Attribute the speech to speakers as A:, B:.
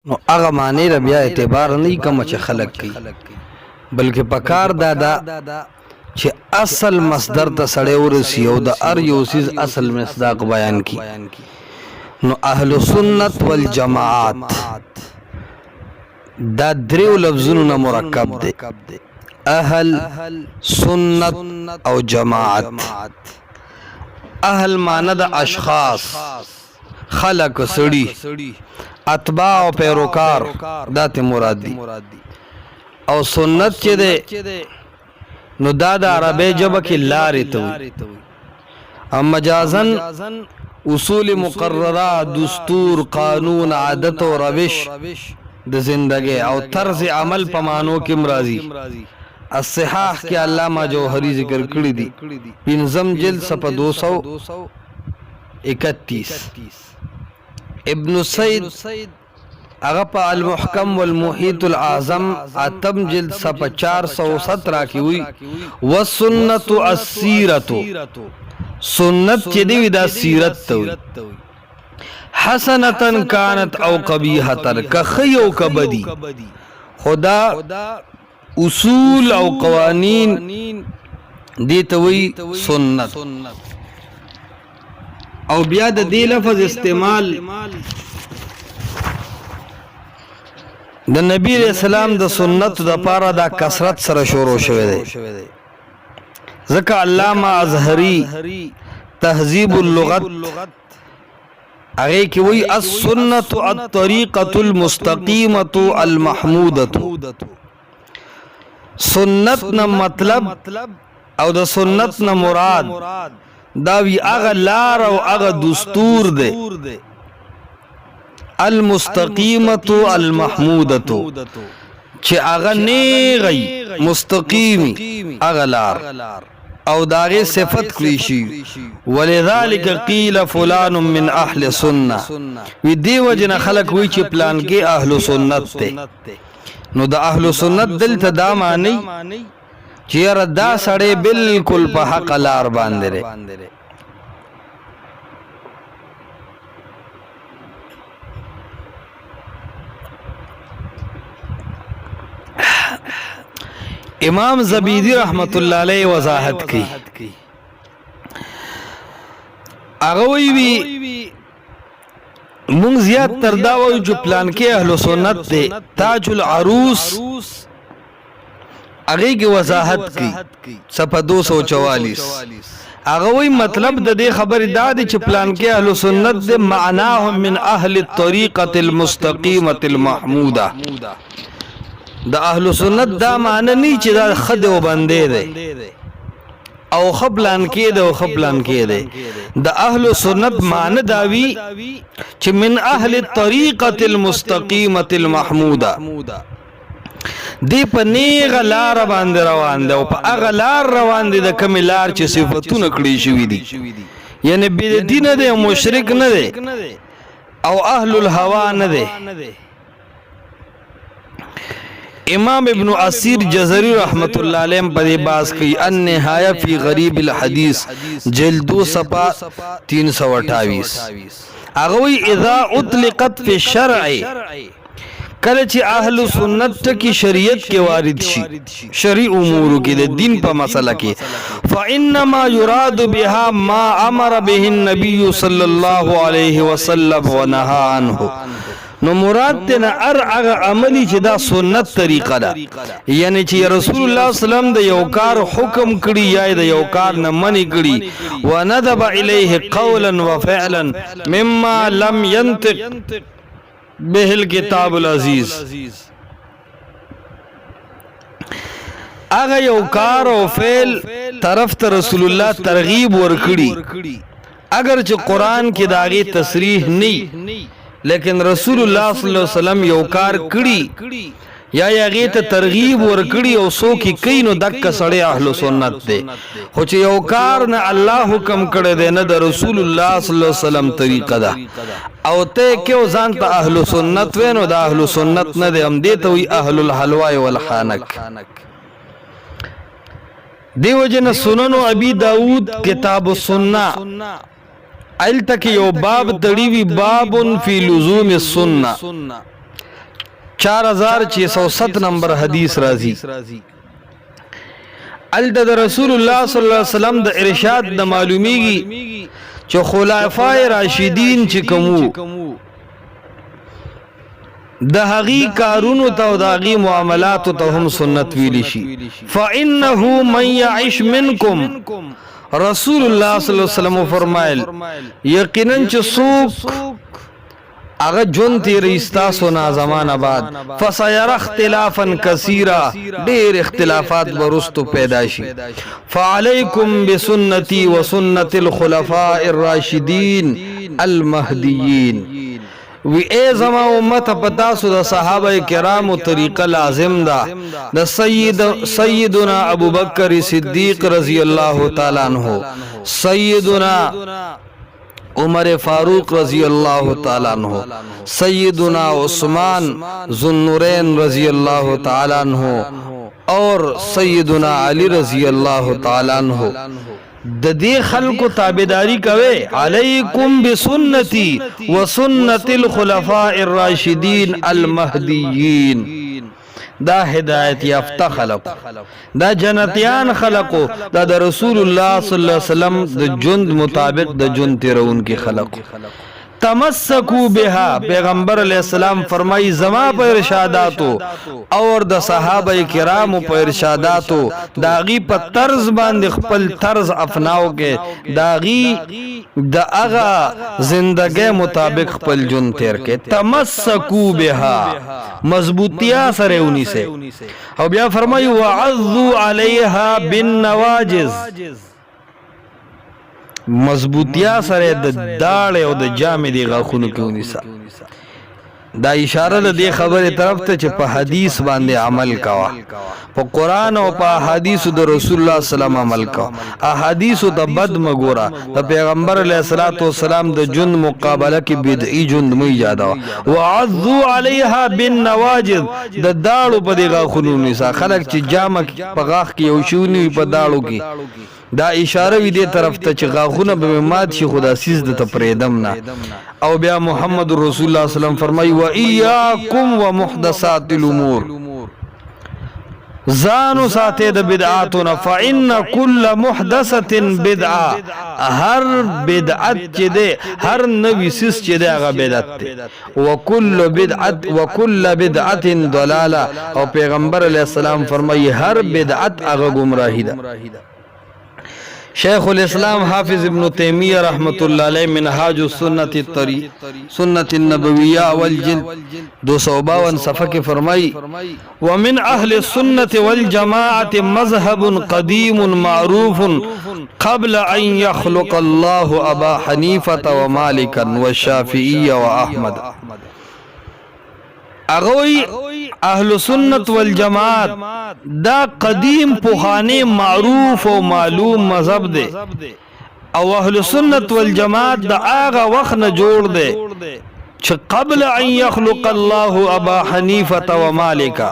A: نو هغه معنی را بیا اعتبار نه کوم چې خلق کوي، بلکې پکار دا چې اصل مصدر ته سړی ورسی او د هر یو څیز اصل مصداق بیان کی. نو اهل سنت والجماعت دا دریو لفظونو نه مرکب دی، اهل سنت او جماعت. اهل معنی د اشخاص، خلق، سړي، اتباع او پیروکار دا ته مراد دي. او سنت چې ده نو دا د عربی ژبه کې لارې ته وي، او مجازن اصول مقرره، دستور، قانون، عادت او روش د زندګۍ او طرز عمل په معنو کې مرضی. الصحاح کې علامہ جوهری ذکر کړی دي، پنځم جلد صفحه 231. ابن سعید هغه په المحکم والمحیط الاعظم اتم جلد صفحه 417 کې وی والسنت السیرۃ، سنت چې دی دا سیرت ته وي، حسنتن کانت او قبیحتن، که خی او که بدی. خدا اصول او قوانین دی ته وی سنت. او بیا د دې لفظ استعمال د نبی علیہ السلام د سنت د پاره دا کثرت سره شروع شوه دی. ځکه علامہ ازهری تهذیب اللغت هغه کې وی السنت الطریقه المستقیمه المحموده. سنت نه مطلب او د سنت نه مراد دا وی هغه لار او هغه دستور دی، المستقیمه المحموده، چې هغه نیغی مستقیمی هغه لار او داغه صفت کړی شي. ولذالک قیل فلان من اهل سنه، وی دی وجنه خلق وی چې پلان کې اهل سنت ته. نو د اهل سنت دلته دا معنی چې دا سړی بالکل په حق لار باندې دی. امام زبیدی رحمت الله علیه وضاحت کی، هغه وی مونږ زیات تر دا وایو چې پلان کې اهل سنت دی. تاج العروس هغه کی وضاحت کی صفحه 244. هغه وی مطلب د دې خبر دا دی چې پلان کې اهل سنت دی، معناهم من اهل الطریقه المستقیمه المحموده. د اهل سنت دا معنی نه چې دا خد او بندې دی او خپلان کې دی او خپلان کې دی. د اهل سنت معنی دا وی چې من اهل الطریقه المستقیمه المحموده، دی په نیغه لار باندې روان دی او په هغه لار روان دی د کوم لار چې صفاتونه کړی شوی دي، یعنی بدعتي نه دی، مشرک نه دی او اهل الهوا نه دی. امام ابن اسیر جزری رحمت الله علیہ په دې باز کوي النهایه فی غریب الحدیث جلد 2 صفحه 328. هغه وی اذا اطلقت فی الشرع، کله چې اهل سنت کی شریعت کې وارد شي، شرعي امور کې د دین په مسله کې، فانما يراد بها ما امر به النبي صلی الله علیه وسلم ونهى عنه. نو مراد ته نه هغه عملی چې دا سنت طریقه ده، یعنی چې رسول الله صلی الله علیه وسلم د یو کار حکم کړي یا د یو کار نه منی کړي، وندب الیه قولا وفعلا مما لم ينطق به الكتاب العزیز. هغه یو کار او فعل طرف ته رسول الله ترغیب ورکړي، اگر چې قران کې داغه تصریح نه، لیکن رسول الله صلی الله علیه وسلم یو کار کړي یا هغه ته ترغیب ورکړي او سو کې کینو دک سړی اهل سنت دی. خو چې یو کار نه الله حکم کړی دی نه د رسول الله صلی الله علیه وسلم طریقه ده او ته کې ځان ته اهل سنت وینو، د اهل سنت نه دی، هم دې ته وی اهل الحلوا والحانک. دیو جن سنن ابي داود کتاب السنه التکی یو باب تړي وی باب فی لزوم السنه، 4607 نمبر حدیث راضی الد رسول الله صلی الله علیه وسلم د ارشاد د معلومیږي چې خلفای راشدین چې کومو د هغي کارونو ته او د هغي معاملاتو ته هم سنت ویل شي فانه من يعش منکم رسول الله صلی الله علیه وسلم فرمایل یقینا چې څوک اگر جون تیری استاسو نا زمان بعد فسیر اختلافا کثیرا دیر اختلافات برستو پیداشی فعلیکم بسنتی و سنت الخلفاء الراشدین المہدیین وی اے زما امت پتاسو دا صحابہ کرام طریقہ لازم دا سیدنا ابو بکر صدیق رضی اللہ تعالیٰ عنہ سیدنا عمر فاروق رضی اللہ تعالیٰ عنہ سیدنا عثمان ذو النورین رضی اللہ تعالیٰ عنہ اور سیدنا علی رضی اللہ تعالیٰ عنہ د دې خلکو تابعداري کوي علیکم بسنتی وسنت الخلفاء الراشدین المهدیین دا هدایت یافته خلق دا جنتیان خلقو دا د رسول الله صلی الله علیه وسلم د جند مطابق د جند تیرون کی خلق تمسکو بها پیغمبر علیہ السلام فرمائی زما پر ارشاداتو اور د صحابہ کرامو پر ارشاداتو داغي په طرز باندې خپل طرز اپناو کې داغي د اغا زندګۍ مطابق خپل جون تیر کې تمسکو بها مضبوطیا سره ونی سے او بیا فرمائی وعضوا علیها بالنواجذ مضبوطیا سره د داړ او د جامې دی غاخونو کې ونیسا دا اشاره له دې خبره طرف ته چې په حدیث باندې عمل کوا په قران او په حدیث د رسول الله سلام عمل کوا احادیث د بد مګورا د پیغمبر علیه الصلاۃ والسلام د جند مقابله کې بدعي جند مې یاد وعذوا علیها بالنواجذ د داړو په دی غاخونو ونیسا خلک چې جامه په غاخ کې یو شونی په داړو کې دا اشاره وی دې طرف ته چې غاغونه به مات شي خدا سیز د تپریدم نه او بیا محمد رسول الله صلی الله علیه وسلم فرمای و ایاکم ومحدثات الامور زانو ساته د بدعاتنا فان كل محدثه بدعه هر بدعت چې ده هر نوې سیس چې ده هغه بدعت ده وكل بدعه ضلاله او پیغمبر علیه السلام فرمای هر بدعت هغه گمراهی ده شیخ الاسلام حافظ ابن تیمیہ رحمت اللہ علیہ منہاج السنت سنت النبویہ والجلد 252 صفحہ کے فرمائی ومن اہل السنت والجماعت مذہب قدیم معروف قبل ان يخلق اللہ ابا حنیفۃ ومالکا والشافعی واحمد اغوی اہل سنت والجماعت دا قدیم پخانے معروف و معلوم مذہب دے او اہل سنت والجماعت دا آغا وقت نہ جوڑ دے چھ قبل ان یخلق اللہ ابا حنیفۃ و مالکا